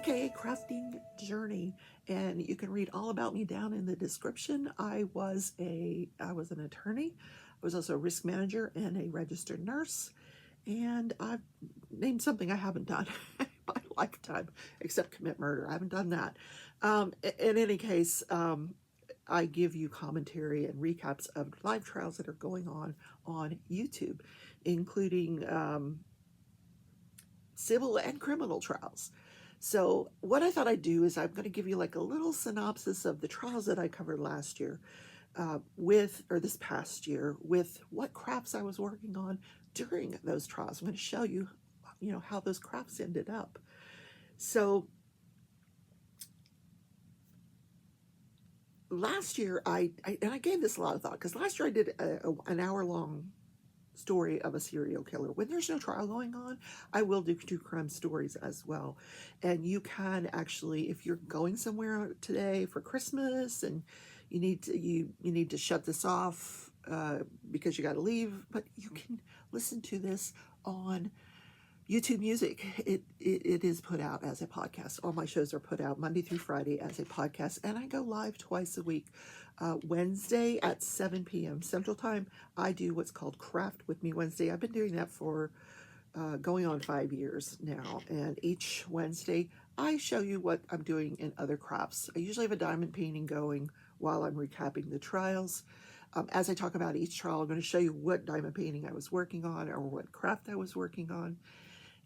aka Crafting Journey, and you can read all about me down in the description. I was an attorney. I was also a risk manager and a registered nurse, and I've named something I haven't done in my lifetime, except commit murder. I haven't done that. In any case, I give you commentary and recaps of live trials that are going on YouTube, including civil and criminal trials. So what I thought I'd do is I'm going to give you like a little synopsis of the trials that I covered last year this past year, with what crafts I was working on during those trials. I'm going to show you, how those crafts ended up. So last year, I gave this a lot of thought, because last year I did an hour-long story of a serial killer. When there's no trial going on, I will do true crime stories as well. And you can actually, if you're going somewhere today for Christmas and you need to shut this off because you got to leave, but you can listen to this on YouTube Music. It is put out as a podcast. All my shows are put out Monday through Friday as a podcast, and I go live twice a week. Wednesday at 7 p.m. Central Time, I do what's called Craft With Me Wednesday. I've been doing that for going on 5 years now, and each Wednesday I show you what I'm doing in other crafts. I usually have a diamond painting going while I'm recapping the trials. As I talk about each trial, I'm going to show you what diamond painting I was working on or what craft I was working on,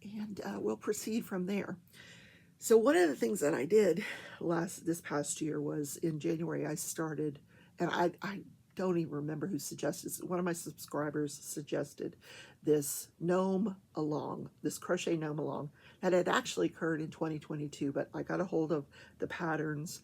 and we'll proceed from there. So one of the things that I did this past year was in January I started, and I don't even remember who suggested this. One of my subscribers suggested this gnome along, this crochet gnome along that had actually occurred in 2022, but I got a hold of the patterns,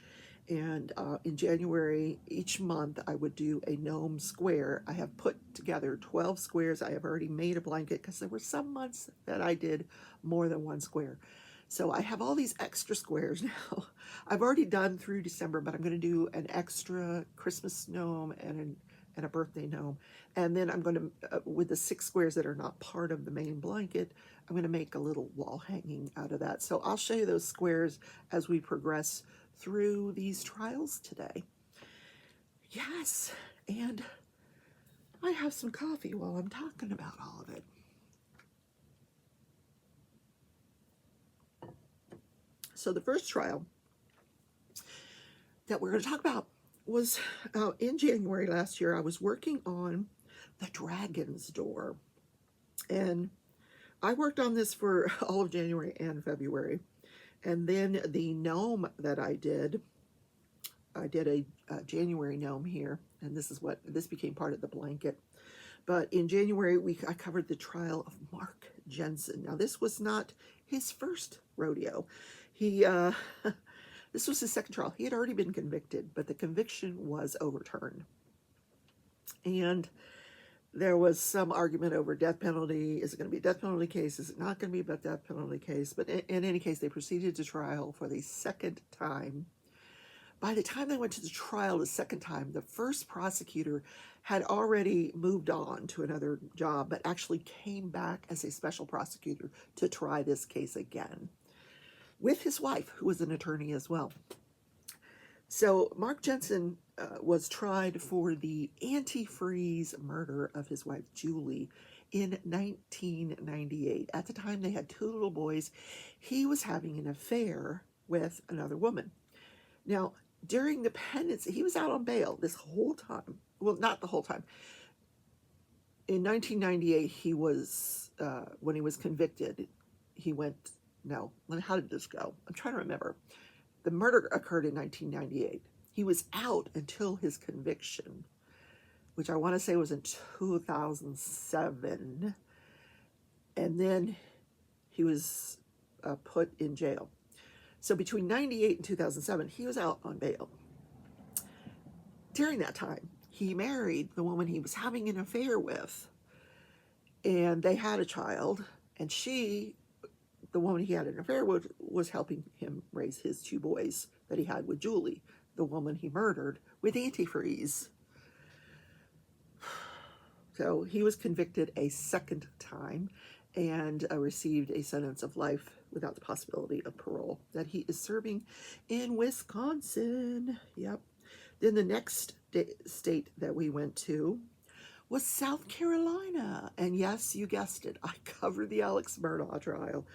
and in January each month I would do a gnome square. I have put together 12 squares. I have already made a blanket because there were some months that I did more than one square. So I have all these extra squares now. I've already done through December, but I'm going to do an extra Christmas gnome and a birthday gnome. And then I'm going to, with the 6 squares that are not part of the main blanket, I'm going to make a little wall hanging out of that. So I'll show you those squares as we progress through these trials today. Yes, and I have some coffee while I'm talking about all of it. So the first trial that we're going to talk about was in January last year. I was working on the Dragon's Door, and I worked on this for all of January and February. And then the gnome that I did a January gnome here, and this became part of the blanket. But in January, I covered the trial of Mark Jensen. Now, this was not his first rodeo. This was his second trial. He had already been convicted, but the conviction was overturned. And there was some argument over death penalty. Is it going to be a death penalty case? Is it not going to be a death penalty case? But in any case, they proceeded to trial for the second time. By the time they went to the trial the second time, the first prosecutor had already moved on to another job, but actually came back as a special prosecutor to try this case again, with his wife, who was an attorney as well. So Mark Jensen was tried for the antifreeze murder of his wife, Julie, in 1998. At the time, they had 2 little boys. He was having an affair with another woman. Now, during the pendency, he was out on bail this whole time. Well, not the whole time. In 1998, he was, when he was convicted, he went, no, how did this go? I'm trying to remember. The murder occurred in 1998. He was out until his conviction, which I want to say was in 2007. And then he was put in jail. So between 98 and 2007, he was out on bail. During that time, he married the woman he was having an affair with, and they had a child, and the woman he had an affair with, was helping him raise his 2 boys that he had with Julie, the woman he murdered with antifreeze. So he was convicted a second time and received a sentence of life without the possibility of parole, that he is serving in Wisconsin. Yep. Then the next state that we went to was South Carolina. And yes, you guessed it, I covered the Alex Murdaugh trial.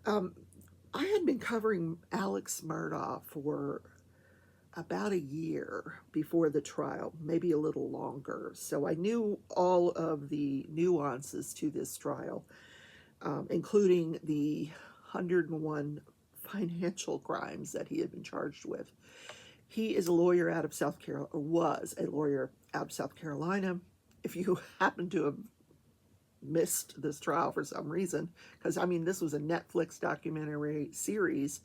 I had been covering Alex Murdaugh for about a year before the trial, maybe a little longer. So I knew all of the nuances to this trial, including the 101 financial crimes that he had been charged with. He is a lawyer out of South Carolina, or was a lawyer out of South Carolina. If you happen to have missed this trial for some reason, because I mean, this was a Netflix documentary series.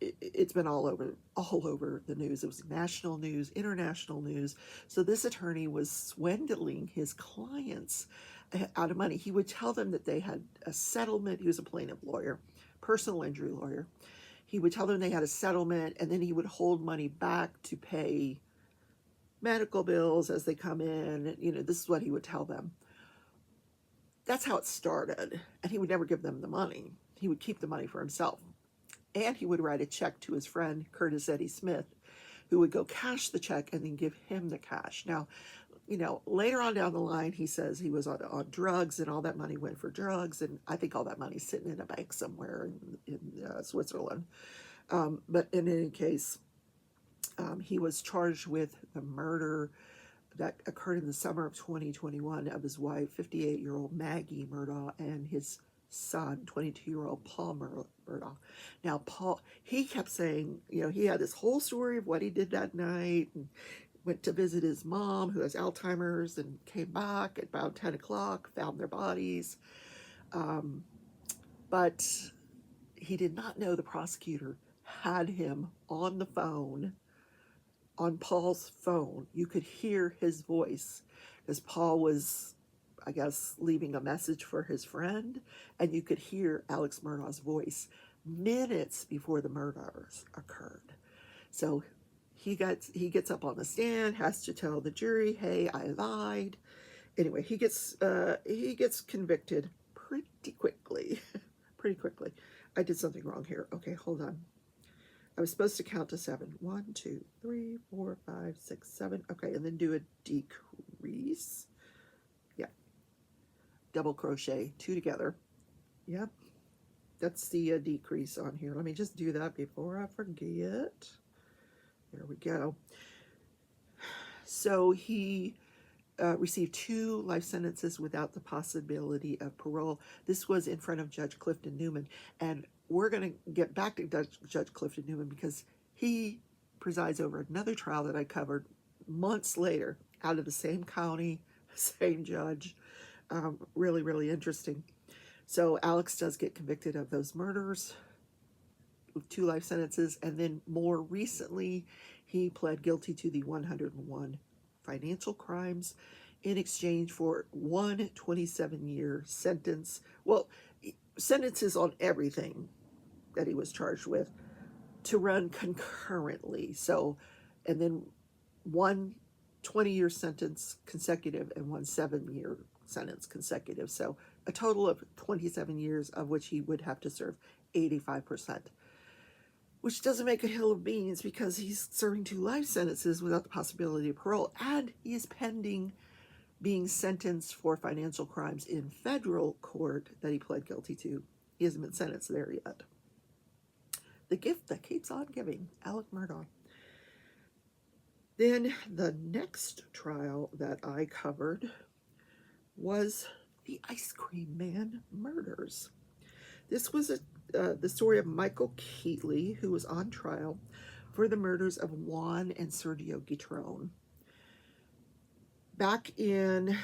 It's been all over the news. It was national news, international news. So this attorney was swindling his clients out of money. He would tell them that they had a settlement. He was a plaintiff lawyer, personal injury lawyer. He would tell them they had a settlement, and then he would hold money back to pay medical bills as they come in. You know, this is what he would tell them. That's how it started. And he would never give them the money. He would keep the money for himself. And he would write a check to his friend, Curtis Eddie Smith, who would go cash the check and then give him the cash. Now, you know, later on down the line, he says he was on drugs and all that money went for drugs. And I think all that money's sitting in a bank somewhere in Switzerland. But in any case, he was charged with the murder that occurred in the summer of 2021 of his wife, 58-year-old Maggie Murdaugh, and his son, 22-year-old Paul Murdaugh. Now, Paul, he kept saying, you know, he had this whole story of what he did that night, and went to visit his mom, who has Alzheimer's, and came back at about 10 o'clock, found their bodies. But he did not know the prosecutor had him on the phone, on Paul's phone. You could hear his voice, because Paul was, I guess, leaving a message for his friend, and you could hear Alex Murdaugh's voice minutes before the murders occurred. So he gets up on the stand, has to tell the jury, "Hey, I lied." Anyway, he gets convicted pretty quickly. Pretty quickly. I did something wrong here. Okay, hold on. I was supposed to count to 7. 1, 2, 3, 4, 5, 6, 7. Okay, and then do a decrease. Yeah. Double crochet 2 together. Yep. That's the decrease on here. Let me just do that before I forget. There we go. So he received 2 life sentences without the possibility of parole. This was in front of Judge Clifton Newman. And we're going to get back to Judge Clifton Newman, because he presides over another trial that I covered months later, out of the same county, same judge. Really, really interesting. So Alex does get convicted of those murders with 2 life sentences, and then more recently he pled guilty to the 101 financial crimes in exchange for one 27-year sentence. Well, sentences on everything that he was charged with to run concurrently. So, and then one 20-year sentence consecutive and one 7-year sentence consecutive. So a total of 27 years, of which he would have to serve 85%, which doesn't make a hill of beans, because he's serving 2 life sentences without the possibility of parole, and he is pending being sentenced for financial crimes in federal court that he pled guilty to. He hasn't been sentenced there yet. The gift that keeps on giving, Alex Murdaugh. Then the next trial that I covered was the Ice Cream Man murders. This was the story of Michael Keetley, who was on trial for the murders of Juan and Sergio Guitron. Back in,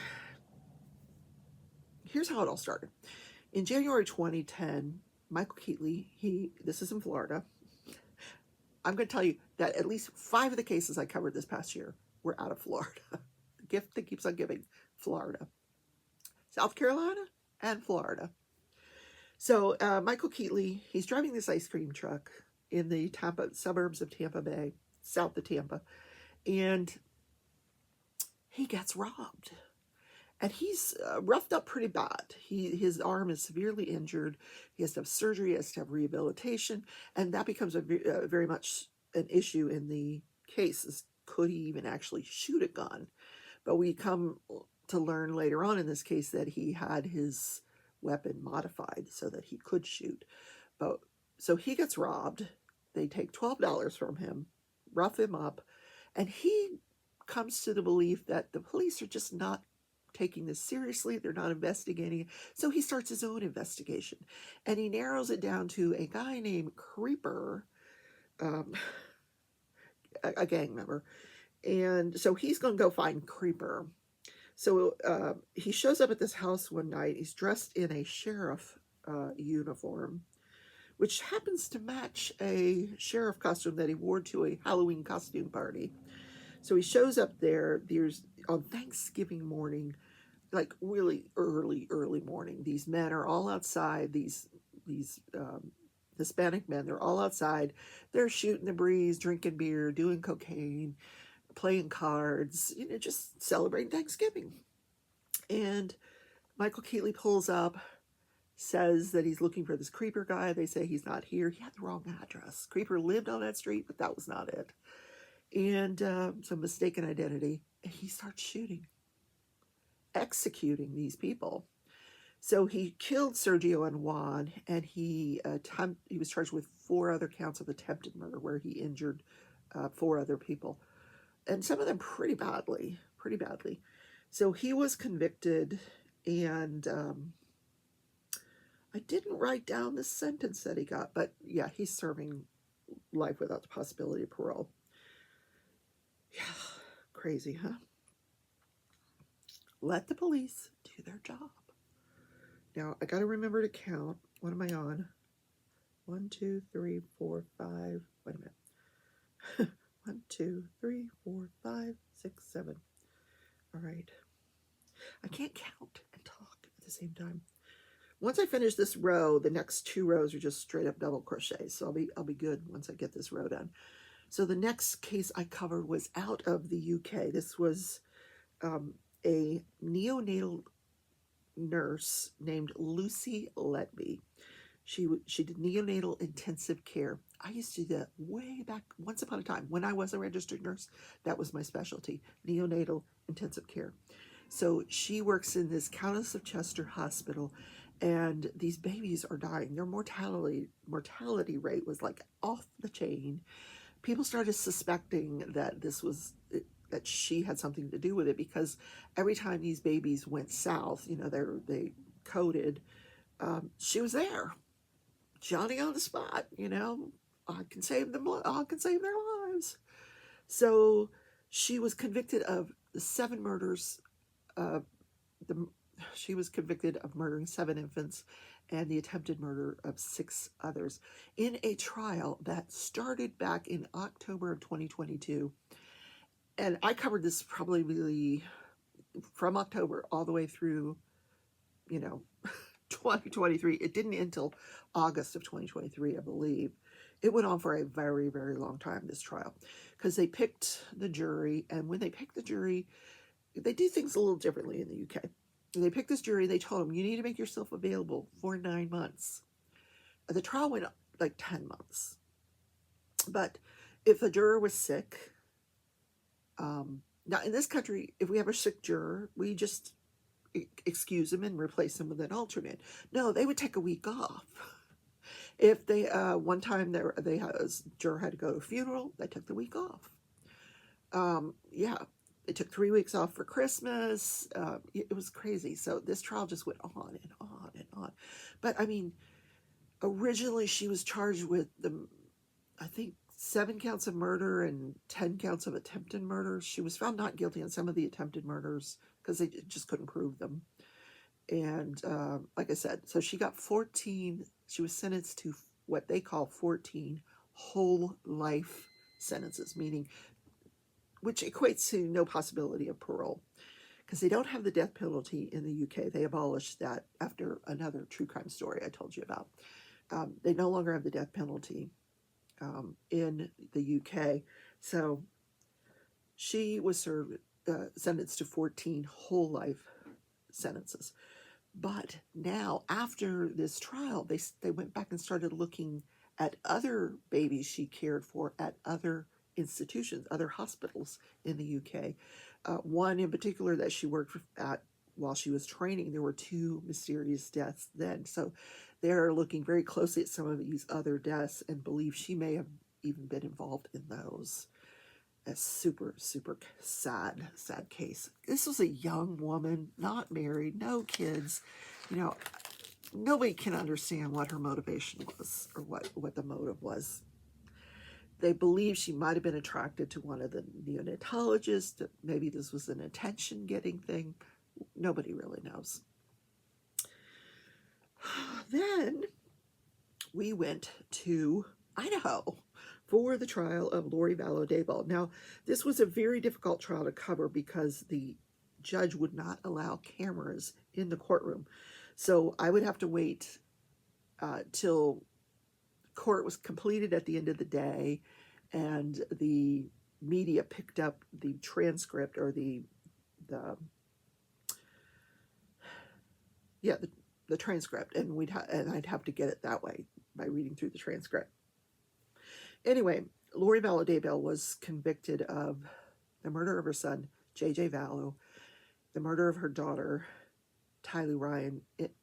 here's how it all started. In January 2010, Michael Keetley, this is in Florida. I'm going to tell you that at least 5 of the cases I covered this past year were out of Florida. The gift that keeps on giving, Florida. South Carolina and Florida. So Michael Keetley, he's driving this ice cream truck in the suburbs of Tampa Bay, south of Tampa, and he gets robbed. and he's roughed up pretty bad. His arm is severely injured. He has to have surgery, he has to have rehabilitation, and that becomes very much an issue in the case. Is could he even actually shoot a gun? But we come to learn later on in this case that he had his weapon modified so that he could shoot. But so he gets robbed. They take $12 from him, rough him up, and he comes to the belief that the police are just not taking this seriously. They're not investigating it. So he starts his own investigation, and he narrows it down to a guy named Creeper, a gang member. And so he's going to go find Creeper. So he shows up at this house one night. He's dressed in a sheriff uniform, which happens to match a sheriff costume that he wore to a Halloween costume party. So he shows up there. There's on Thanksgiving morning, like really early morning. These men are all outside. These Hispanic men. They're all outside. They're shooting the breeze, drinking beer, doing cocaine, playing cards. Just celebrating Thanksgiving. And Michael Keetley pulls up, says that he's looking for this Creeper guy. They say he's not here. He had the wrong address. Creeper lived on that street, but that was not it. And some mistaken identity. And he starts shooting, executing these people. So he killed Sergio and Juan, and he was charged with 4 other counts of attempted murder, where he injured 4 other people, and some of them pretty badly. So he was convicted, and I didn't write down the sentence that he got, but yeah, he's serving life without the possibility of parole. Yeah, crazy, huh? Let the police do their job. Now, I got to remember to count. What am I on? 1, 2, 3, 4, 5. Wait a minute. 1, 2, 3, 4, 5, 6, 7. All right. I can't count and talk at the same time. Once I finish this row, the next 2 rows are just straight up double crochets. So I'll be good once I get this row done. So the next case I covered was out of the UK. This was a neonatal nurse named Lucy Leby. She did neonatal intensive care. I used to do that way back once upon a time when I was a registered nurse. That was my specialty, neonatal intensive care. So she works in this Countess of Chester hospital, and these babies are dying. Their mortality rate was like off the chain. People started suspecting that that she had something to do with it, because every time these babies went south, they coded, she was there, Johnny on the spot. I can save them. I can save their lives. So she was convicted of the 7 murders. She was convicted of murdering 7 infants and the attempted murder of 6 others in a trial that started back in October of 2022. And I covered this probably from October all the way through, 2023. It didn't end until August of 2023, I believe. It went on for a very, very long time, this trial, because they picked the jury. And when they pick the jury, they do things a little differently in the UK. They picked this jury. They told them, you need to make yourself available for 9 months. The trial went like 10 months. But if a juror was sick, now in this country, if we have a sick juror, we just excuse them and replace them with an alternate. No, they would take a week off. If they one time a juror had to go to a funeral, they took the week off. They took 3 weeks off for Christmas. It was crazy. So this trial just went on and on and on. But I mean, originally she was charged with I think 7 counts of murder and 10 counts of attempted murder. She was found not guilty on some of the attempted murders because they just couldn't prove them. And like I said, so she got 14. She was sentenced to what they call 14 whole life sentences, which equates to no possibility of parole, because they don't have the death penalty in the UK. They abolished that after another true crime story I told you about. They no longer have the death penalty in the UK. So she was sentenced to 14 whole life sentences. But now, after this trial, they went back and started looking at other babies she cared for at other institutions, other hospitals in the UK. One in particular that she worked at while she was training, there were 2 mysterious deaths then. So they're looking very closely at some of these other deaths and believe she may have even been involved in those. A super, super sad case. This was a young woman, not married, no kids. You know, nobody can understand what her motivation was or what the motive was. They believe she might have been attracted to one of the neonatologists. Maybe this was an attention-getting thing. Nobody really knows. Then we went to Idaho for the trial of Lori Valle Daybell. Now, this was a very difficult trial to cover because the judge would not allow cameras in the courtroom. So I would have to wait till court was completed at the end of the day and the media picked up the transcript or the transcript, and I'd have to get it that way by reading through the transcript. Anyway, Lori Valle Daybell was convicted of the murder of her son, J.J. Valle, the murder of her daughter, Tylee Ryan,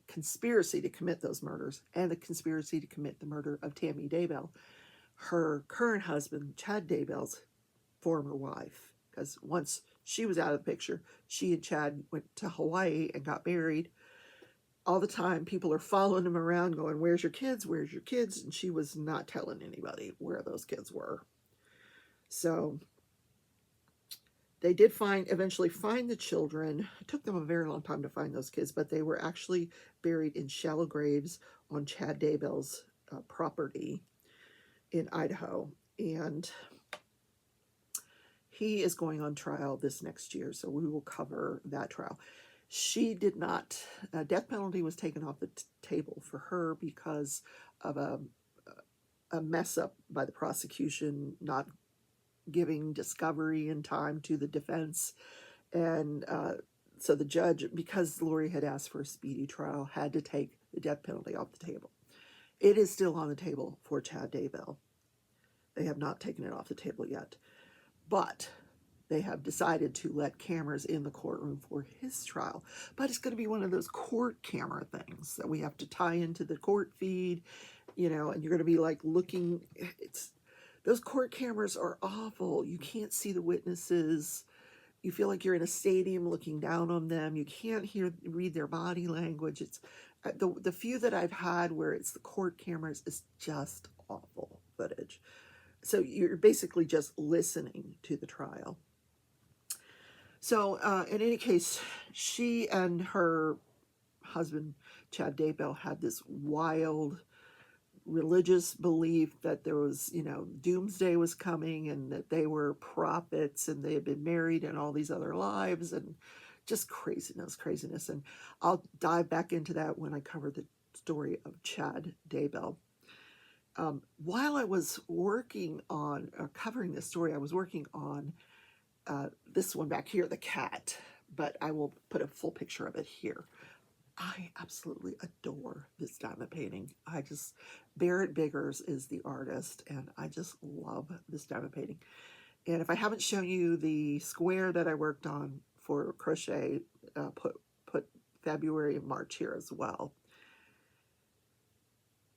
conspiracy to commit those murders, and the conspiracy to commit the murder of Tammy Daybell, her current husband, Chad Daybell's former wife. Because once she was out of the picture, she and Chad went to Hawaii and got married. All the time, people are following him around going, "Where's your kids? Where's your kids?" And she was not telling anybody where those kids were. So they did eventually find the children. It took them a very long time to find those kids, but they were actually buried in shallow graves on Chad Daybell's property in Idaho. And he is going on trial this next year, so we will cover that trial. She did not, death penalty was taken off the table for her because of a mess up by the prosecution, not giving discovery in time to the defense. And so the judge, because Lori had asked for a speedy trial, had to take the death penalty off the table. It is still on the table for Chad Daybell. They have not taken it off the table yet. But they have decided to let cameras in the courtroom for his trial. But it's going to be one of those court camera things that we have to tie into the court feed, and you're going to be like looking. Those court cameras are awful. You can't see the witnesses. You feel like you're in a stadium looking down on them. You can't read their body language. It's the few that I've had where it's the court cameras is just awful footage. So you're basically just listening to the trial. So in any case, she and her husband, Chad Daybell, had this wild religious belief that there was, doomsday was coming and that they were prophets and they had been married in all these other lives and just craziness. And I'll dive back into that when I cover the story of Chad Daybell. While I was working on covering this story, I was working on this one back here, the cat, but I will put a full picture of it here. I absolutely adore this diamond painting. Barrett Biggers is the artist, and I just love this diamond painting. And if I haven't shown you the square that I worked on for crochet, put February and March here as well.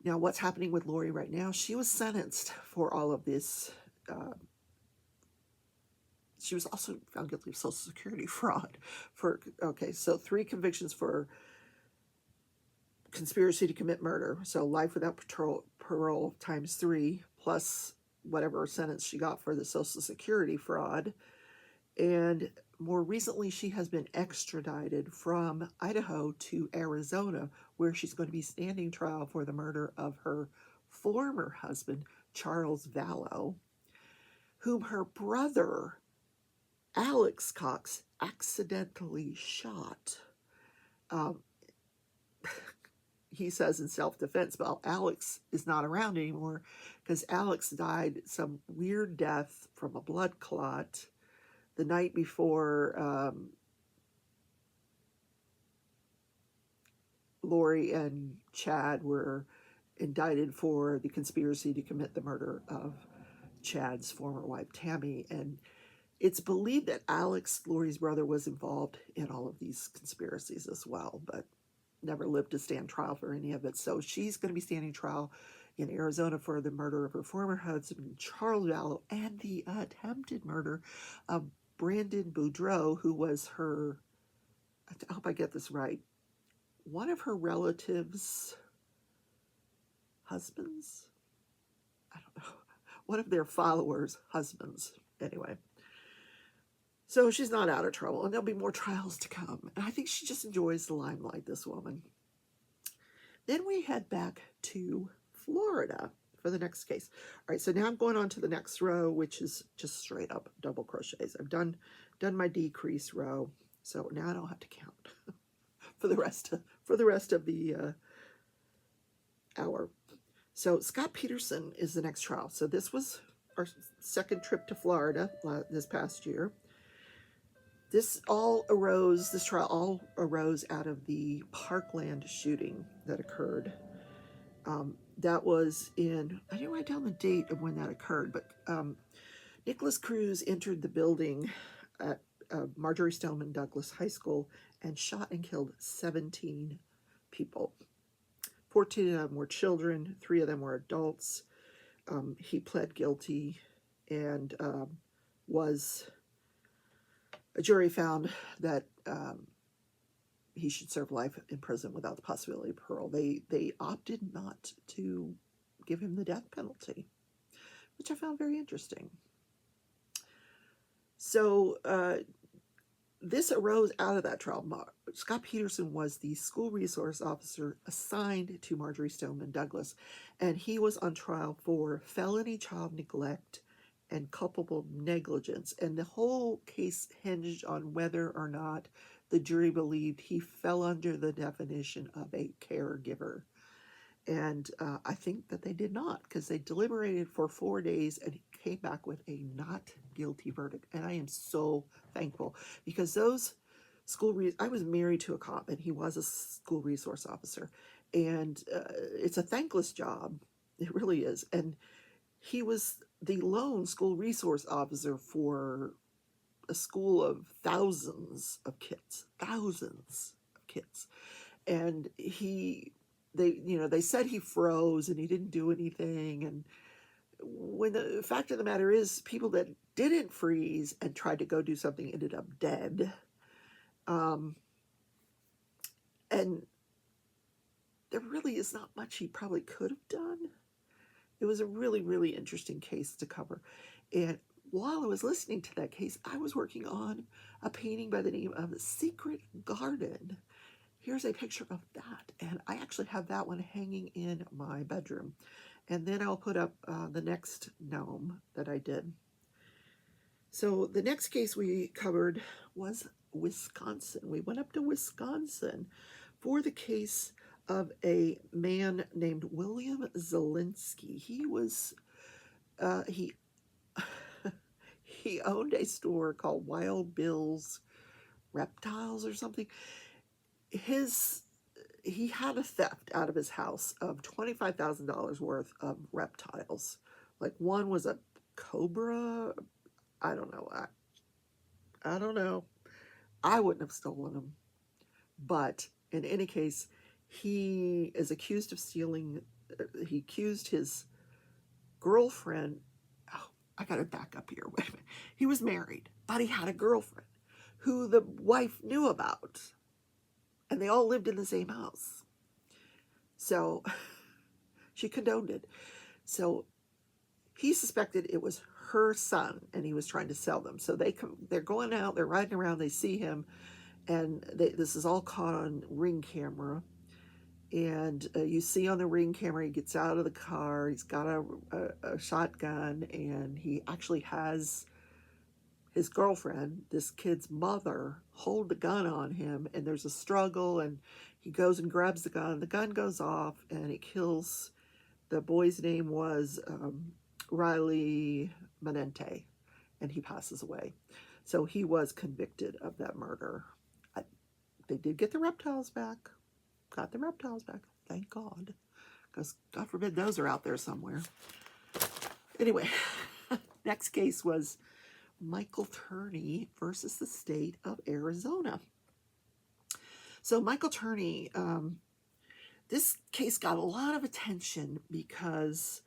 Now, what's happening with Lori right now? She was sentenced for all of this. She was also found guilty of Social Security fraud. So 3 convictions for conspiracy to commit murder. So life without parole times 3, plus whatever sentence she got for the Social Security fraud. And more recently, she has been extradited from Idaho to Arizona, where she's going to be standing trial for the murder of her former husband, Charles Valle, whom her brother, Alex Cox, accidentally shot. He says in self-defense, but Alex is not around anymore because Alex died some weird death from a blood clot the night before Lori and Chad were indicted for the conspiracy to commit the murder of Chad's former wife, Tammy. And it's believed that Alex, Lori's brother, was involved in all of these conspiracies as well, but never lived to stand trial for any of it. So she's going to be standing trial in Arizona for the murder of her former husband, Charles Valle, and the attempted murder of Brandon Boudreaux, who was her, I hope I get this right, one of her relatives' husbands? I don't know. One of their followers' husbands. Anyway. So she's not out of trouble, and there'll be more trials to come. And I think she just enjoys the limelight, this woman. Then we head back to Florida for the next case. All right, so now I'm going on to the next row, which is just straight up double crochets. I've done my decrease row, so now I don't have to count for the rest of the hour. So Scott Peterson is the next trial. So this was our second trip to Florida this past year. This trial all arose out of the Parkland shooting that occurred. That was in, I didn't write down the date of when that occurred, but Nicholas Cruz entered the building at Marjorie Stoneman Douglas High School and shot and killed 17 people. 14 of them were children, 3 of them were adults. He pled guilty and a jury found that he should serve life in prison without the possibility of parole. They opted not to give him the death penalty, which I found very interesting. So this arose out of that trial. Scott Peterson was the school resource officer assigned to Marjorie Stoneman Douglas, and he was on trial for felony child neglect and culpable negligence. And the whole case hinged on whether or not the jury believed he fell under the definition of a caregiver. And I think that they did not, because they deliberated for 4 days and came back with a not guilty verdict. And I am so thankful, because those I was married to a cop, and he was a school resource officer. And it's a thankless job. It really is. And he was the lone school resource officer for a school of thousands of kids. And they said he froze and he didn't do anything. And when the fact of the matter is, people that didn't freeze and tried to go do something ended up dead. And there really is not much he probably could have done. It was a really, really interesting case to cover. And while I was listening to that case, I was working on a painting by the name of Secret Garden. Here's a picture of that. And I actually have that one hanging in my bedroom. And then I'll put up the next gnome that I did. So the next case we covered was Wisconsin. We went up to Wisconsin for the case of a man named William Zalinski. He was, he owned a store called Wild Bill's Reptiles or something. He had a theft out of his house of $25,000 worth of reptiles. Like, one was a cobra. I don't know. I don't know. I wouldn't have stolen them. But in any case, he is accused of stealing. He accused his girlfriend. Oh, I got to back up here. Wait a minute. He was married, but he had a girlfriend who the wife knew about. And they all lived in the same house. So she condoned it. So he suspected it was her son, and he was trying to sell them. So they're going out, they're riding around, they see him, and this is all caught on Ring camera. And you see on the Ring camera, he gets out of the car, he's got a shotgun, and he actually has his girlfriend, this kid's mother, hold the gun on him, and there's a struggle, and he goes and grabs the gun goes off, and it kills. The boy's name was Riley Manente, and he passes away. So he was convicted of that murder. They did get the reptiles back. got the reptiles back. Thank God. Because God forbid those are out there somewhere. Anyway, next case was Michael Turney versus the state of Arizona. So Michael Turney, this case got a lot of attention because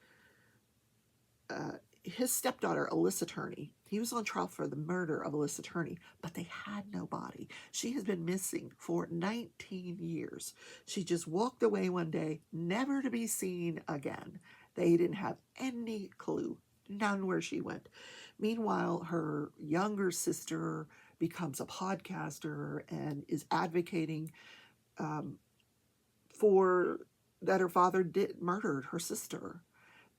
his stepdaughter, Alyssa Turney, he was on trial for the murder of Alyssa Turney, but they had no body. She has been missing for 19 years. She just walked away one day, never to be seen again. They didn't have any clue, none where she went. Meanwhile, her younger sister becomes a podcaster and is advocating for that her father murdered her sister.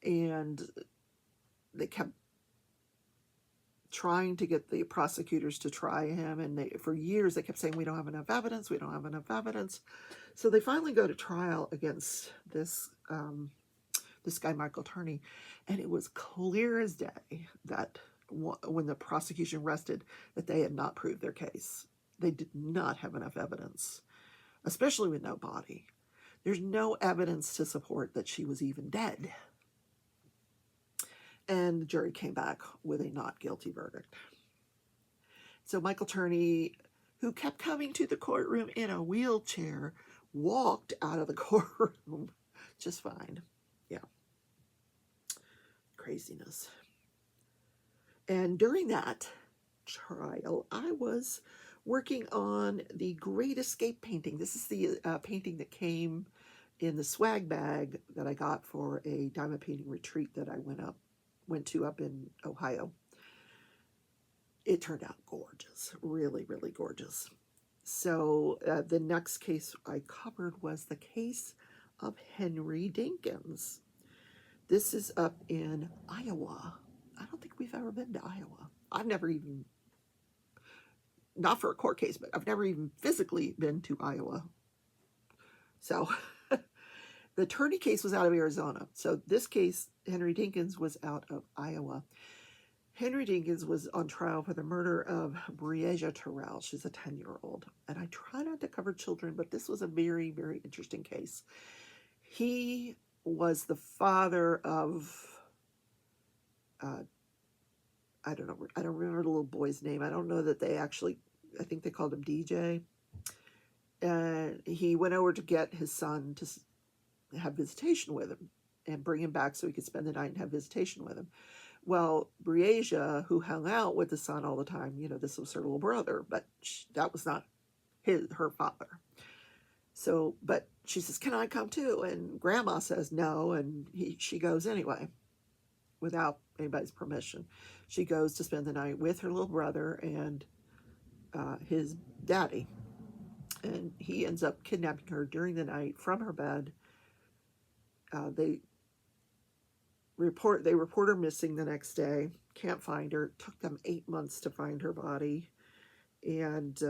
And they kept trying to get the prosecutors to try him, and for years they kept saying, we don't have enough evidence, we don't have enough evidence. So they finally go to trial against this guy, Michael Turney, and it was clear as day that when the prosecution rested, that they had not proved their case. They did not have enough evidence, especially with no body. There's no evidence to support that she was even dead. And the jury came back with a not guilty verdict. So Michael Turney, who kept coming to the courtroom in a wheelchair, walked out of the courtroom just fine. Yeah. Craziness. And during that trial, I was working on the Great Escape painting. This is the painting that came in the swag bag that I got for a diamond painting retreat that I went to up in Ohio. It turned out gorgeous, really, really gorgeous. So the next case I covered was the case of Henry Dinkins. This is up in Iowa. I don't think we've ever been to Iowa. I've never even, not for a court case, but I've never even physically been to Iowa. So the Turney case was out of Arizona. So this case, Henry Dinkins, was out of Iowa. Henry Dinkins was on trial for the murder of Breasia Terrell. She's a 10-year-old. And I try not to cover children, but this was a very, very interesting case. He was the father of, I don't know, I don't remember the little boy's name. I don't know that they actually, I think they called him DJ. And he went over to get his son to have visitation with him and bring him back so he could spend the night and have visitation with him. Well, Breasia, who hung out with the son all the time, this was her little brother, but that was not her father. So, but she says, can I come too? And Grandma says no, and she goes anyway, without anybody's permission. She goes to spend the night with her little brother and his daddy. And he ends up kidnapping her during the night from her bed. They report her missing the next day. Can't find her. It took them 8 months to find her body. And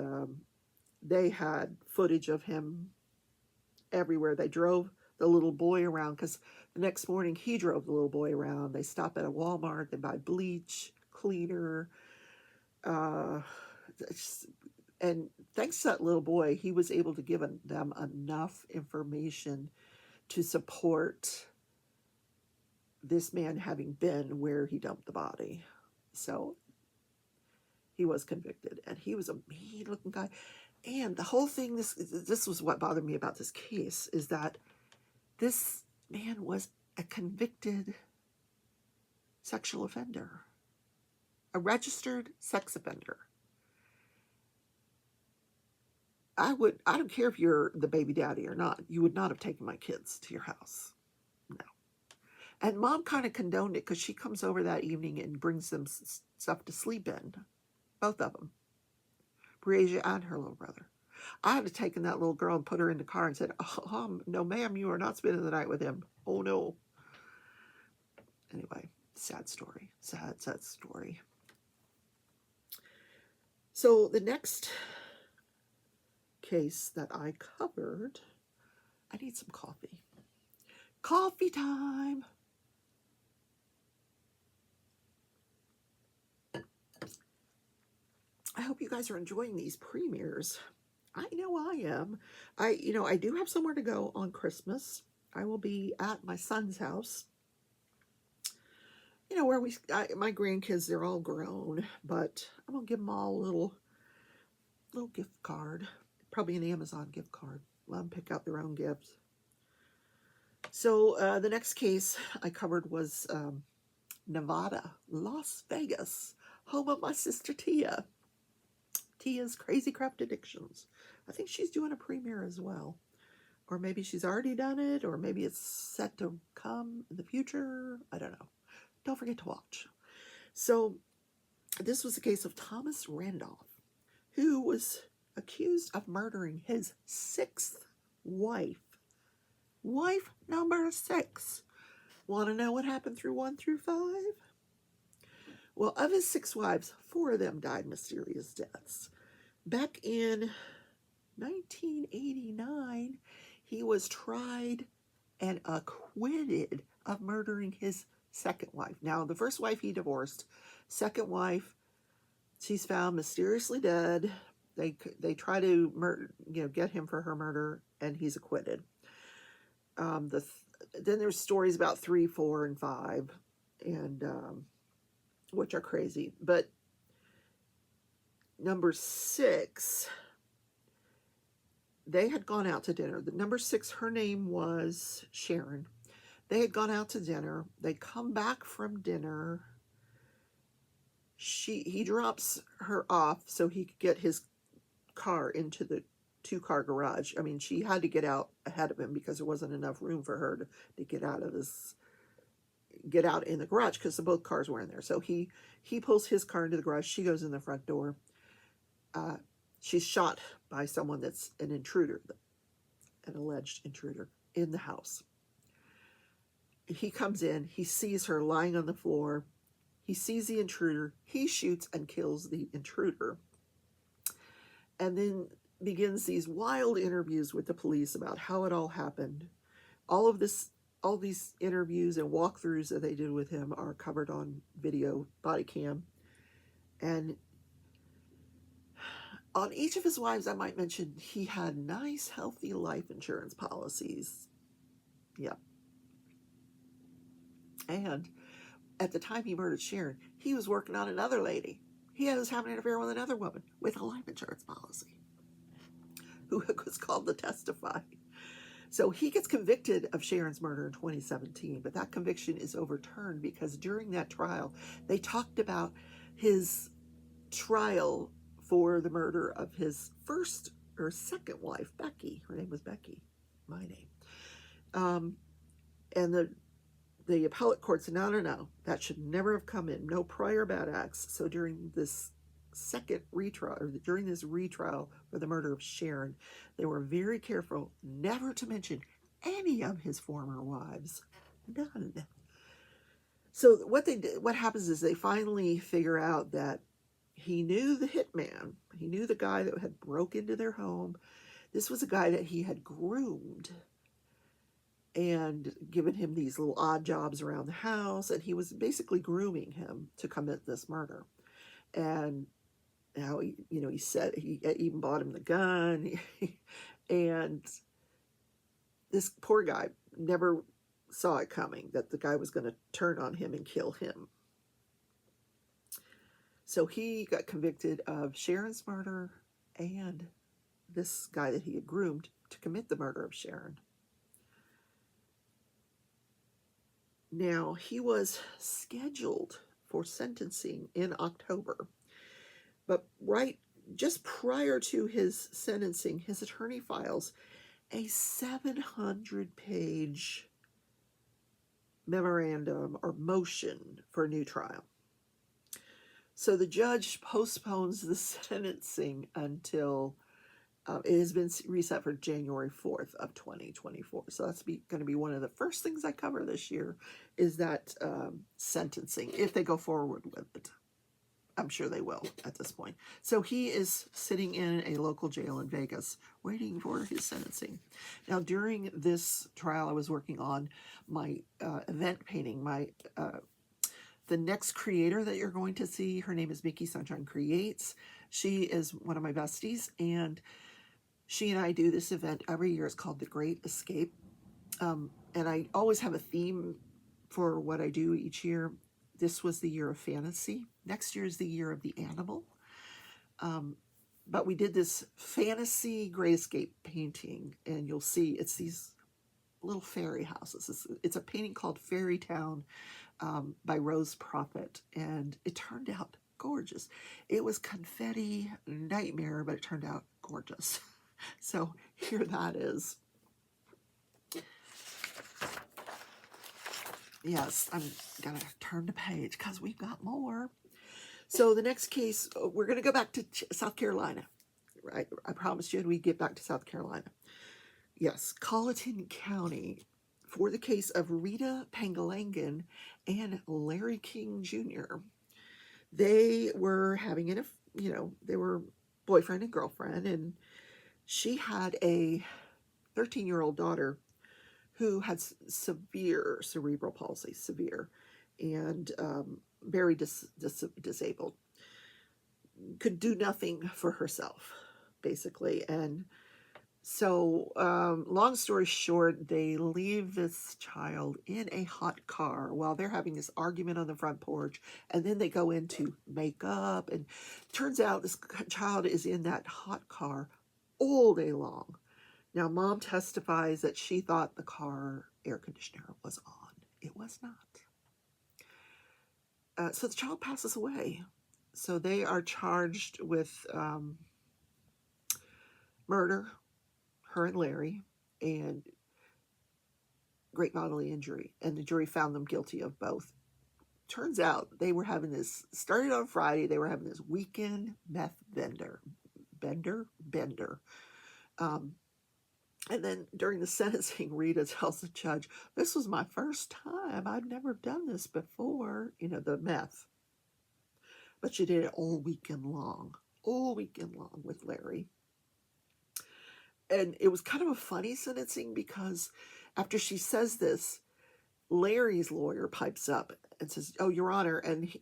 they had footage of him everywhere. They drove the little boy around because the next morning he drove the little boy around. They stop at a Walmart. They buy bleach, cleaner. And thanks to that little boy, he was able to give them enough information to support this man having been where he dumped the body. So he was convicted, and he was a mean-looking guy. And the whole thing, this was what bothered me about this case, is that this man was a convicted sexual offender, a registered sex offender. I don't care if you're the baby daddy or not, you would not have taken my kids to your house. No. And Mom kind of condoned it because she comes over that evening and brings them stuff to sleep in. Both of them. Breasia and her little brother. I had to take that little girl and put her in the car and said, oh, no, ma'am, you are not spending the night with him. Oh, no. Anyway, sad story. Sad, sad story. So the next case that I covered, I need some coffee. Coffee time. I hope you guys are enjoying these premieres. I know I am. I do have somewhere to go on Christmas. I will be at my son's house. Where my grandkids, they're all grown, but I'm gonna give them all a little gift card, probably an Amazon gift card. Let them pick out their own gifts. So the next case I covered was Nevada, Las Vegas, home of my sister Tia. Tia's Crazy Craft Addictions. I think she's doing a premiere as well. Or maybe she's already done it, or maybe it's set to come in the future. I don't know. Don't forget to watch. So this was the case of Thomas Randolph, who was accused of murdering his 6th wife. Wife number 6. Want to know what happened through 1 through 5? Well, of his 6 wives, 4 of them died mysterious deaths. Back in 1989, he was tried and acquitted of murdering his 2nd wife. Now, the 1st wife he divorced. 2nd wife, she's found mysteriously dead. They try to get him for her murder, and he's acquitted. Then there's stories about 3, 4, and 5, and which are crazy. But number 6, they had gone out to dinner. The number 6, her name was Sharon. They had gone out to dinner. They come back from dinner. He drops her off so he could get his car into the 2-car garage. I mean, she had to get out ahead of him because there wasn't enough room for her to get out in the garage because both cars were in there. So he pulls his car into the garage. She goes in the front door. She's shot by someone that's an intruder, an alleged intruder in the house. He comes in. He sees her lying on the floor. He sees the intruder. He shoots and kills the intruder. And then begins these wild interviews with the police about how it all happened. All these interviews and walkthroughs that they did with him are covered on video, body cam. And on each of his wives, I might mention, he had nice, healthy life insurance policies. Yep. And at the time he murdered Sharon, he was working on another lady. He was having an affair with another woman with a life insurance policy, who was called to testify. So he gets convicted of Sharon's murder in 2017, but that conviction is overturned because during that trial, they talked about his trial for the murder of his 1st or 2nd wife, Becky. Her name was Becky, my name. And the appellate court said, no, that should never have come in. No prior bad acts. So during this retrial for the murder of Sharon, they were very careful never to mention any of his former wives. None. So what happens is they finally figure out that he knew the hitman. He knew the guy that had broke into their home. This was a guy that he had groomed and given him these little odd jobs around the house, and he was basically grooming him to commit this murder. And now he said he even bought him the gun, and this poor guy never saw it coming that the guy was going to turn on him and kill him. So he got convicted of Sharon's murder and this guy that he had groomed to commit the murder of Sharon. Now, he was scheduled for sentencing in October, but just prior to his sentencing, his attorney files a 700-page memorandum or motion for a new trial. So the judge postpones the sentencing until it has been reset for January 4th of 2024. So that's going to be one of the first things I cover this year is that sentencing, if they go forward with it. I'm sure they will at this point. So he is sitting in a local jail in Vegas waiting for his sentencing. Now, during this trial, I was working on my event painting. The next creator that you're going to see, her name is Mickey Sunshine Creates. She is one of my besties, and She and I do this event every year. It's called The Great Escape. And I always have a theme for what I do each year. This was the year of fantasy. Next year is the year of the animal. But we did this fantasy Great Escape painting, and you'll see it's these little fairy houses. It's a painting called Fairy Town by Rose Prophet, and it turned out gorgeous. It was confetti nightmare, but it turned out gorgeous. So here that is. Yes, I'm gonna turn the page because we've got more. So the next case, we're gonna go back to South Carolina. Right, I promised you we'd get back to South Carolina. Yes, Colleton County, for the case of Rita Pangang and Larry King Jr. They were having they were boyfriend and girlfriend, and she had a 13-year-old daughter who had severe cerebral palsy, and very disabled. Could do nothing for herself, basically. And so, long story short, they leave this child in a hot car while they're having this argument on the front porch, and then they go into makeup, and turns out this child is in that hot car all day long. Now, mom testifies that she thought the car air conditioner was on. It was not. So the child passes away. So they are charged with murder, her and Larry, and great bodily injury. And the jury found them guilty of both. Turns out they were having this, started on Friday, they were having this weekend meth bender. And then during the sentencing, Rita tells the judge, "This was my first time. I've never done this before," the meth. But she did it all weekend long with Larry. And it was kind of a funny sentencing because after she says this, Larry's lawyer pipes up and says, "Oh, Your Honor," and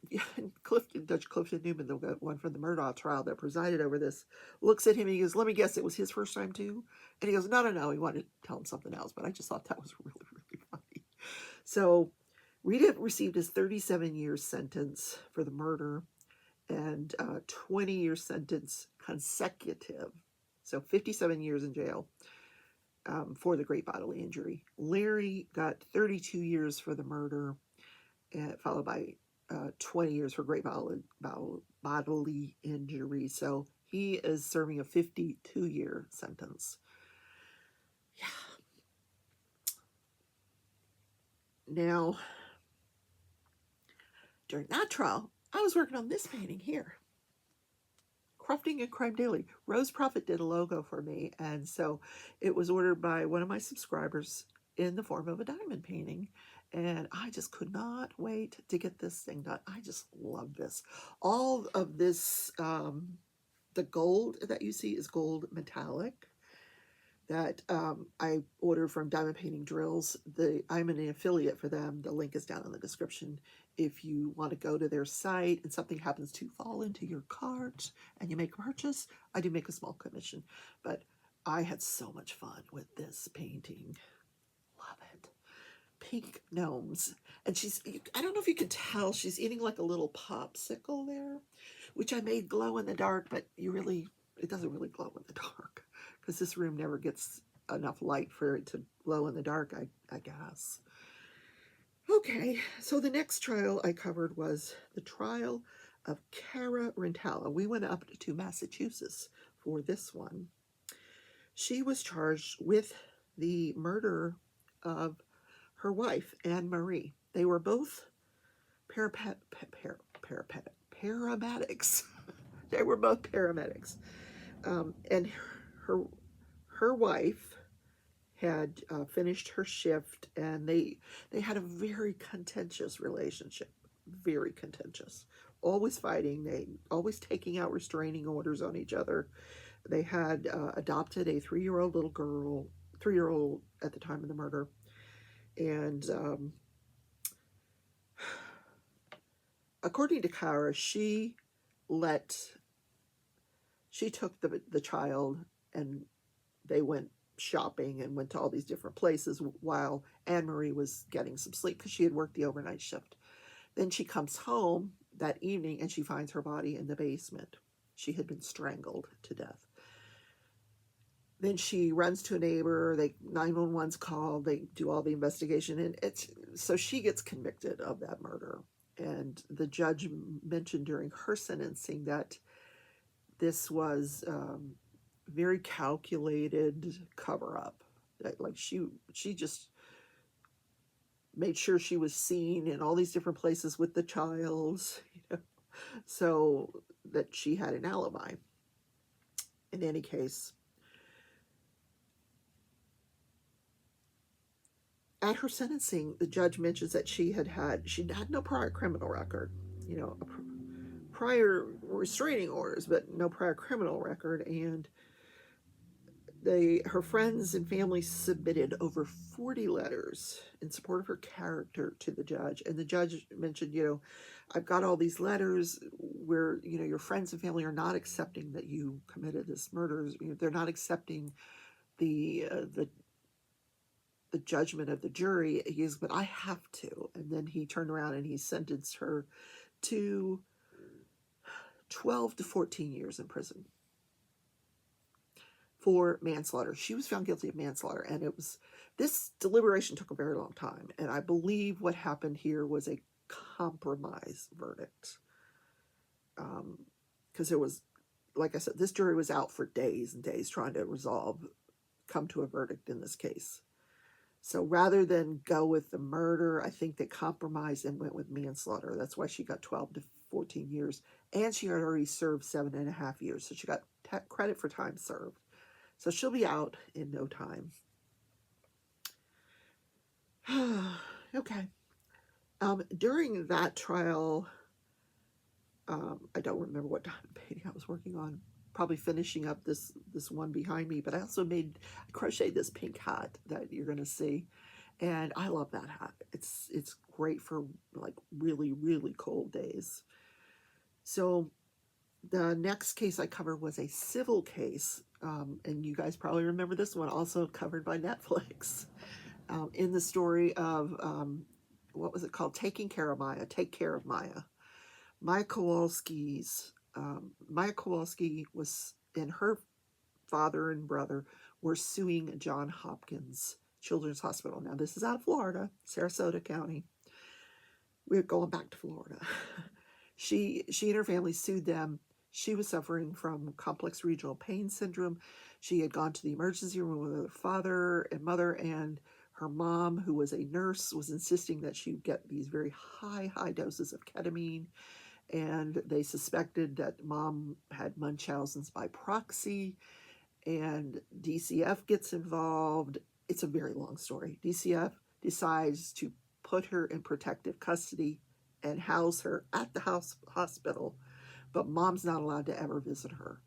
Judge Clifton Newman, the one from the Murdaugh trial that presided over this, looks at him and he goes, "Let me guess, it was his first time too?" And he goes, No, he wanted to tell him something else, but I just thought that was really, really funny. So Rita received his 37-year sentence for the murder and 20-year sentence consecutive. So 57 years in jail. For the great bodily injury. Larry got 32 years for the murder, followed by 20 years for great bodily injury. So he is serving a 52-year sentence. Yeah. Now, during that trial, I was working on this painting here. Crafting and Crime Daily. Rose Prophet did a logo for me, and so it was ordered by one of my subscribers in the form of a diamond painting, and I just could not wait to get this thing done. I just love this. All of this, the gold that you see is gold metallic that I ordered from Diamond Painting Drills. I'm an affiliate for them. The link is down in the description. If you want to go to their site and something happens to fall into your cart and you make a purchase, I do make a small commission. But I had so much fun with this painting. Love it. Pink gnomes. And I don't know if you can tell, she's eating like a little popsicle there, which I made glow in the dark, but it doesn't really glow in the dark because this room never gets enough light for it to glow in the dark, I guess. Okay, so the next trial I covered was the trial of Cara Rentala. We went up to Massachusetts for this one. She was charged with the murder of her wife, Murry. They were both paramedics. They were both paramedics. And her wife had finished her shift, and they had a very contentious relationship. Very contentious. Always fighting. They always taking out restraining orders on each other. They had adopted a 3-year-old little girl, 3-year-old at the time of the murder. And according to Cara, she took the child and they went shopping and went to all these different places while Anne-Marie was getting some sleep because she had worked the overnight shift. Then she comes home that evening and she finds her body in the basement. She had been strangled to death. Then she runs to a neighbor. 911's called. They do all the investigation, and so she gets convicted of that murder. And the judge mentioned during her sentencing that this was very calculated cover-up. Like she just made sure she was seen in all these different places with the child, so that she had an alibi. In any case, at her sentencing, the judge mentions that she had no prior criminal record, prior restraining orders, but no prior criminal record. And her friends and family submitted over 40 letters in support of her character to the judge. And the judge mentioned, I've got all these letters where, your friends and family are not accepting that you committed this murder. They're not accepting the judgment of the jury. He goes, but I have to. And then he turned around and he sentenced her to 12 to 14 years in prison for manslaughter. She was found guilty of manslaughter, and this deliberation took a very long time. And I believe what happened here was a compromise verdict. Because it was, like I said, this jury was out for days and days trying to come to a verdict in this case. So rather than go with the murder, I think they compromised and went with manslaughter. That's why she got 12 to 14 years. And she had already served 7.5 years. So she got credit for time served. So she'll be out in no time. Okay. During that trial, I don't remember what time painting I was working on. Probably finishing up this one behind me, but I also crocheted this pink hat that you're going to see, and I love that hat. It's great for like really, really cold days. So the next case I covered was a civil case, and you guys probably remember this one, also covered by Netflix, in the story of, what was it called? Taking Care of Maya, Take Care of Maya. Maya Kowalski was, and her father and brother were suing Johns Hopkins Children's Hospital. Now, this is out of Florida, Sarasota County. We're going back to Florida. She and her family sued them. She was suffering from complex regional pain syndrome. She had gone to the emergency room with her father and mother, and her mom, who was a nurse, was insisting that she get these very high doses of ketamine. And they suspected that mom had Munchausen's by proxy, and DCF gets involved. It's a very long story. DCF decides to put her in protective custody and house her at the hospital, but mom's not allowed to ever visit her.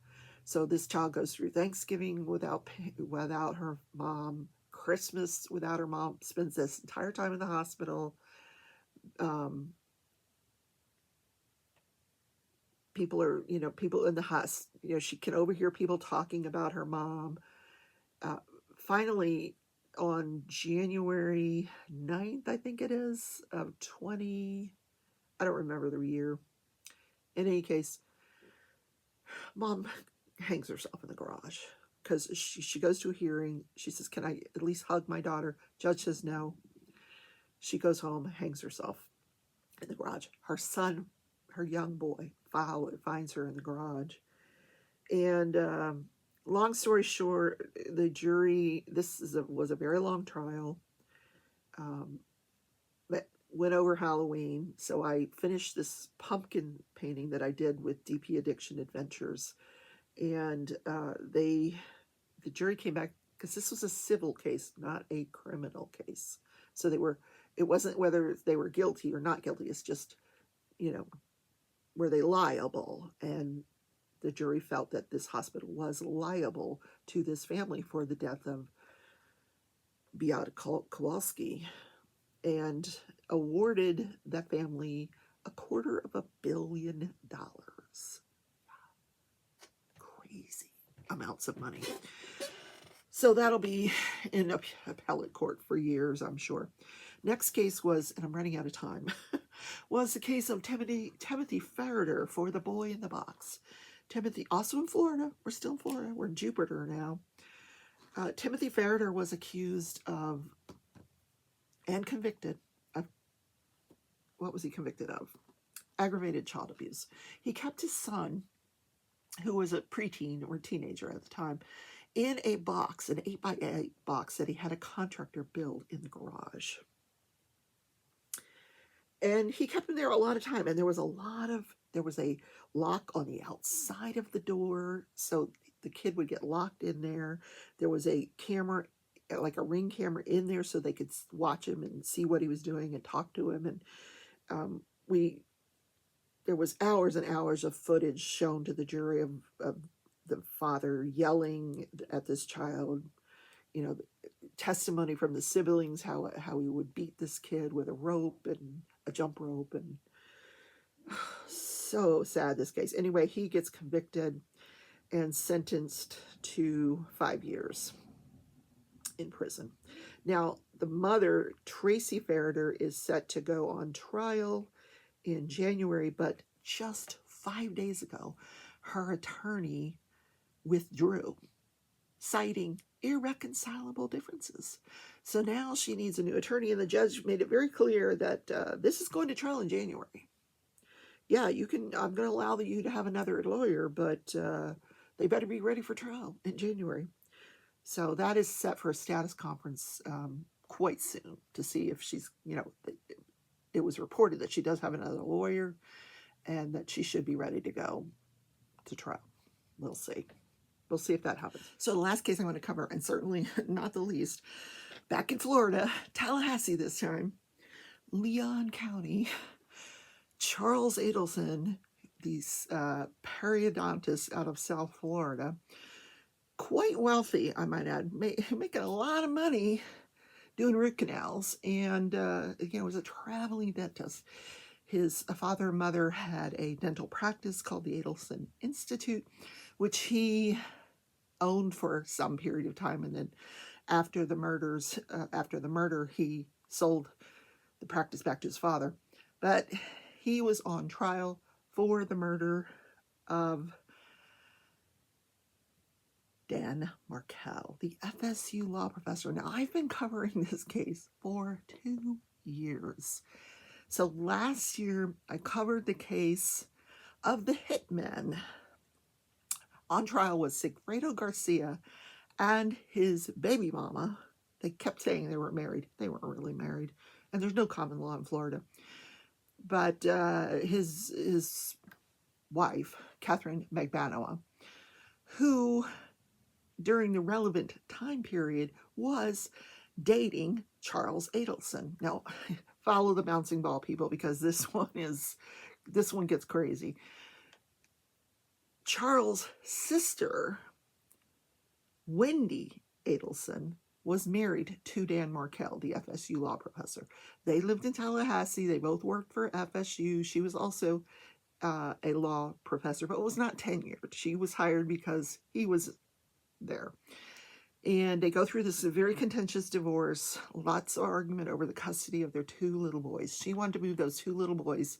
So this child goes through Thanksgiving without her mom, Christmas without her mom, spends this entire time in the hospital. People in the house, she can overhear people talking about her mom. Finally, on January 9th, I think it is, of I don't remember the year. In any case, mom hangs herself in the garage because she goes to a hearing. She says, can I at least hug my daughter? Judge says no. She goes home, hangs herself in the garage. Her son, her young boy, finds her in the garage. And long story short, the jury, was a very long trial that went over Halloween. So I finished this pumpkin painting that I did with DP Addiction Adventures. And the jury came back, because this was a civil case, not a criminal case. So it wasn't whether they were guilty or not guilty. It's just, were they liable? And the jury felt that this hospital was liable to this family for the death of Beata Kowalski, and awarded that family $250 million. Crazy amounts of money. So that'll be in appellate court for years, I'm sure. Next case was, and I'm running out of time, was the case of Timothy Farrader for the boy in the box. Timothy, also in Florida. We're still in Florida. We're in Jupiter now. Timothy Farrader was accused of and convicted of, what was he convicted of? Aggravated child abuse. He kept his son, who was a preteen or teenager at the time, in a box, an 8x8 box that he had a contractor build in the garage. And he kept him there a lot of time. And there was a lock on the outside of the door, so the kid would get locked in there. There was a camera, like a ring camera in there, so they could watch him and see what he was doing and talk to him. And there was hours and hours of footage shown to the jury of the father yelling at this child, testimony from the siblings, how he would beat this kid with a rope and a jump rope, and so sad, this case. Anyway, he gets convicted and sentenced to 5 years in prison. Now, the mother, Tracy Farrader, is set to go on trial in January, but just 5 days ago, her attorney withdrew, citing irreconcilable differences. So now she needs a new attorney, and the judge made it very clear that this is going to trial in January. Yeah, I'm going to allow you to have another lawyer, but they better be ready for trial in January. So that is set for a status conference quite soon to see if she's, it was reported that she does have another lawyer and that she should be ready to go to trial. We'll see. We'll see if that happens. So the last case I want to cover, and certainly not the least, back in Florida, Tallahassee this time, Leon County, Charles Adelson, these periodontists out of South Florida, quite wealthy, I might add, making a lot of money doing root canals, and was a traveling dentist. His father and mother had a dental practice called the Adelson Institute, which he owned for some period of time, and then after the murder, he sold the practice back to his father. But he was on trial for the murder of Dan Markel, the FSU law professor. Now, I've been covering this case for 2 years. So last year, I covered the case of the Hitman. On trial was Sigfredo Garcia and his baby mama. They kept saying they were married. They weren't really married. And there's no common law in Florida. But his wife, Catherine Magbanoa, who during the relevant time period was dating Charles Adelson. Now, follow the bouncing ball, people, because this one gets crazy. Charles' sister, Wendy Adelson, was married to Dan Markel, the FSU law professor. They lived in Tallahassee. They both worked for FSU. She was also a law professor, but was not tenured. She was hired because he was there. And they go through this very contentious divorce, lots of argument over the custody of their 2 little boys. She wanted to move those 2 little boys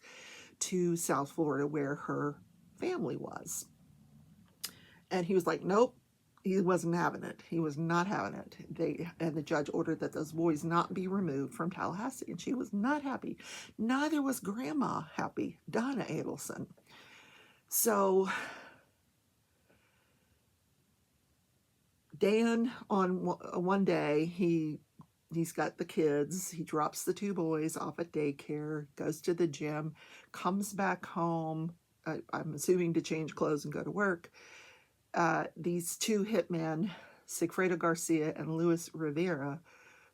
to South Florida, where her family was. And he was like, nope, he wasn't having it. He was not having it. And the judge ordered that those boys not be removed from Tallahassee, and she was not happy. Neither was Grandma happy, Donna Adelson. So Dan, on one day, he's got the kids. He drops the 2 boys off at daycare, goes to the gym, comes back home, I'm assuming to change clothes and go to work. These 2 hitmen, Sigfredo Garcia and Luis Rivera,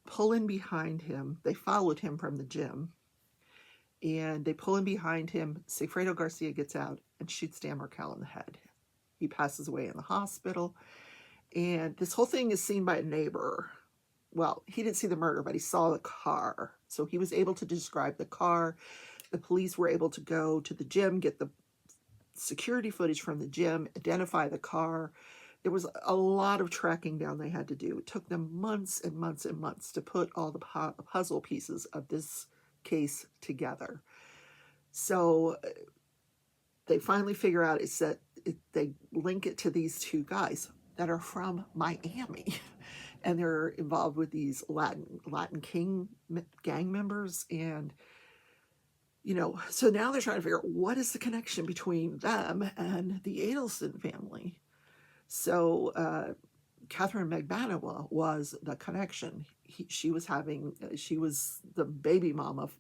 pull in behind him. They followed him from the gym, and they pull in behind him. Sigfredo Garcia gets out and shoots Dan Markel in the head. He passes away in the hospital, and this whole thing is seen by a neighbor. Well, he didn't see the murder, but he saw the car, so he was able to describe the car. The police were able to go to the gym, get the security footage from the gym, identify the car. It was a lot of tracking down they had to do. It took them months and months and months to put all the puzzle pieces of this case together. So they finally figure out it's that they link it to these two guys that are from Miami. And they're involved with these Latin King gang members. And, you know, so now they're trying to figure out what is the connection between them and the Adelson family. So Catherine McBanawa was the connection. She was the baby mom of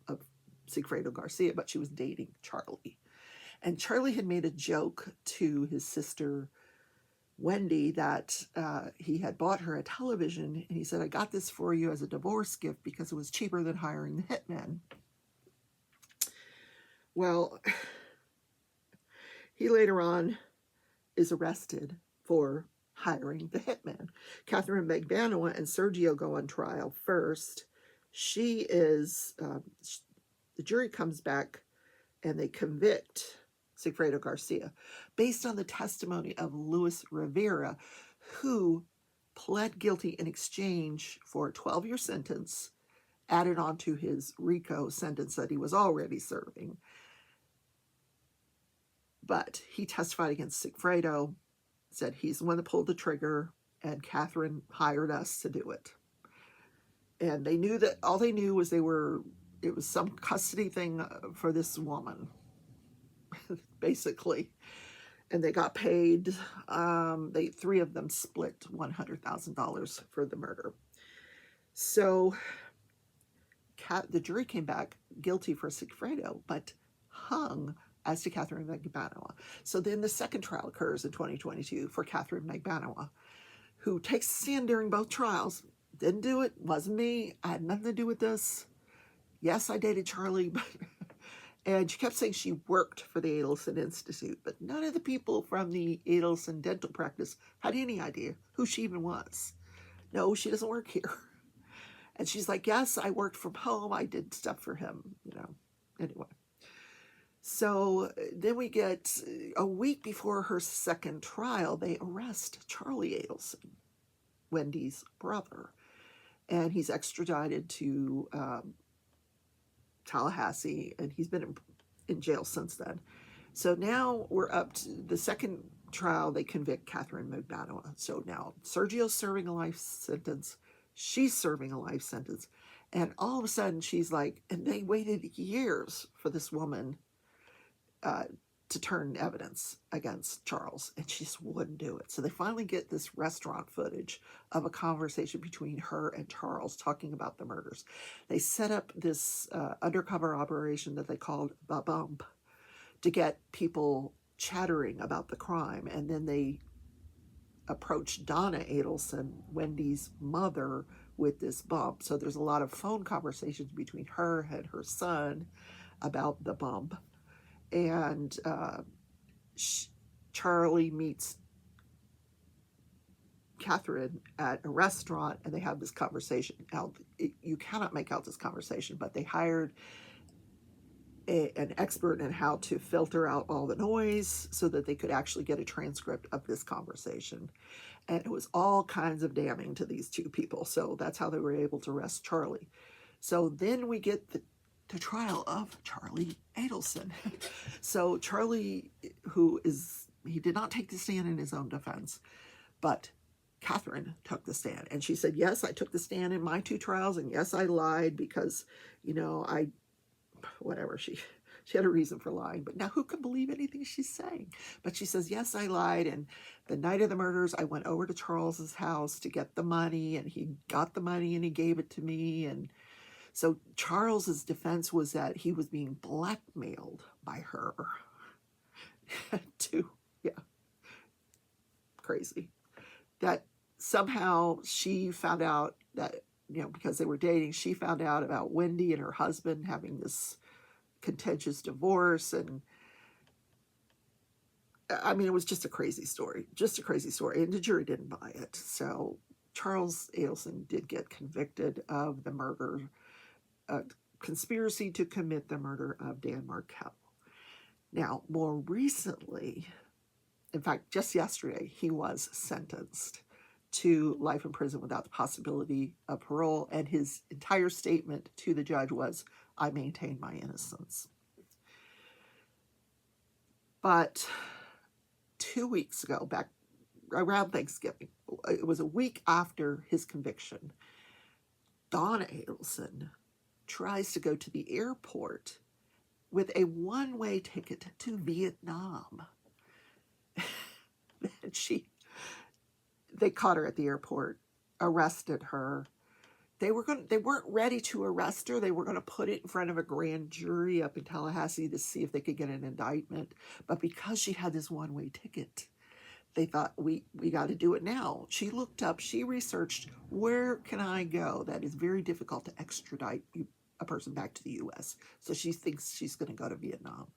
Sigfredo Garcia, but she was dating Charlie. And Charlie had made a joke to his sister Wendy that he had bought her a television, and he said, I got this for you as a divorce gift because it was cheaper than hiring the hitman. Well, he later on is arrested for hiring the hitman. Catherine McBanawa and Sergio go on trial first. She is, the jury comes back and they convict Sigfredo Garcia based on the testimony of Luis Rivera, who pled guilty in exchange for a 12-year sentence added on to his RICO sentence that he was already serving. But he testified against Sigfredo, said he's the one that pulled the trigger, and Catherine hired us to do it. And they knew that all they knew was it was some custody thing for this woman, basically. And they got paid. Three of them split $100,000 for the murder. So the jury came back guilty for Sigfredo, but hung as to Catherine McBanawa. So then the second trial occurs in 2022 for Catherine McBanawa, who takes the stand during both trials. Didn't do it, wasn't me, I had nothing to do with this. Yes, I dated Charlie, but and she kept saying she worked for the Adelson Institute, but none of the people from the Adelson dental practice had any idea who she even was. No, she doesn't work here. And she's like, yes, I worked from home, I did stuff for him, you know, anyway. So then we get a week before her second trial, they arrest Charlie Adelson, Wendy's brother, and he's extradited to Tallahassee, and he's been in jail since then. So now we're up to the second trial. They convict Catherine McBanawa. So now Sergio's serving a life sentence, she's serving a life sentence, and all of a sudden she's like, and they waited years for this woman to turn evidence against Charles, and she just wouldn't do it. So they finally get this restaurant footage of a conversation between her and Charles talking about the murders. They set up this undercover operation that they called the Bump to get people chattering about the crime, and then they approached Donna Adelson, Wendy's mother, with this bump. So there's a lot of phone conversations between her and her son about the bump. And Charlie meets Catherine at a restaurant, and they have this conversation. Now, you cannot make out this conversation, but they hired an expert in how to filter out all the noise so that they could actually get a transcript of this conversation. And it was all kinds of damning to these two people. So that's how they were able to arrest Charlie. So then we get the trial of Charlie Adelson. So Charlie, he did not take the stand in his own defense, but Catherine took the stand. And she said, yes, I took the stand in my two trials, and yes, I lied because, you know, whatever, she had a reason for lying. But now who can believe anything she's saying? But she says, yes, I lied, and the night of the murders, I went over to Charles's house to get the money, and he got the money and he gave it to me. And so Charles's defense was that he was being blackmailed by her crazy. That somehow she found out that, you know, because they were dating, she found out about Wendy and her husband having this contentious divorce. And I mean, it was just a crazy story, and the jury didn't buy it. So Charles Adelson did get convicted of the murder, conspiracy to commit the murder of Dan Markel. Now, more recently, In fact, just yesterday, he was sentenced to life in prison without the possibility of parole. And his entire statement to the judge was, I maintain my innocence. But 2 weeks ago, back around Thanksgiving, it was a week after his conviction, Donna Adelson tries to go to the airport with a one-way ticket to Vietnam. And they caught her at the airport, arrested her. They weren't ready to arrest her. They were going to put it in front of a grand jury up in Tallahassee to see if they could get an indictment. But because she had this one-way ticket, they thought, we got to do it now. She looked up, she researched, where can I go? That is very difficult to extradite a person back to the U.S. So she thinks she's going to go to Vietnam.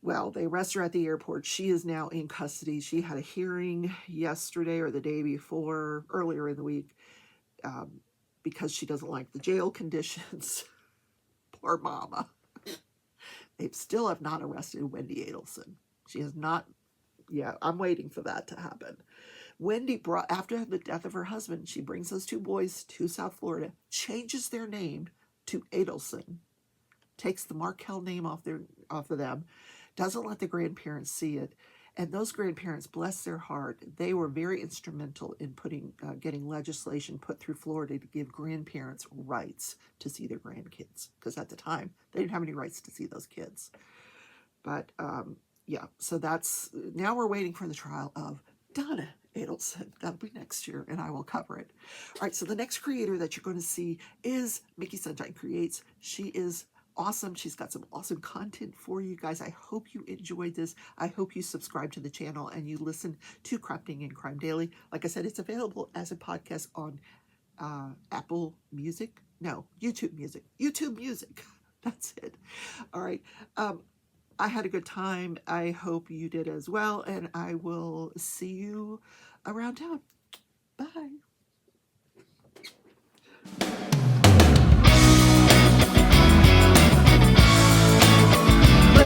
Well, they arrest her at the airport. She is now in custody. She had a hearing yesterday or the day before, earlier in the week, because she doesn't like the jail conditions. Poor mama. They still have not arrested Wendy Adelson. She has not. Yeah, I'm waiting for that to happen. Wendy after the death of her husband, she brings those two boys to South Florida, changes their name to Adelson, takes the Markel name off of them, doesn't let the grandparents see it. And those grandparents, bless their heart, they were very instrumental in getting legislation put through Florida to give grandparents rights to see their grandkids. Because at the time, they didn't have any rights to see those kids. But yeah, so now we're waiting for the trial of Donna Adelson. That'll be next year, and I will cover it. All right, so the next creator that you're going to see is Mickey Sunshine Creates. She is awesome. She's got some awesome content for you guys. I hope you enjoyed this. I hope you subscribe to the channel and you listen to Crafting and Crime Daily. Like I said, it's available as a podcast on Apple Music. No, YouTube Music. YouTube Music. That's it. All right. I had a good time. I hope you did as well. And I will see you around town. Bye.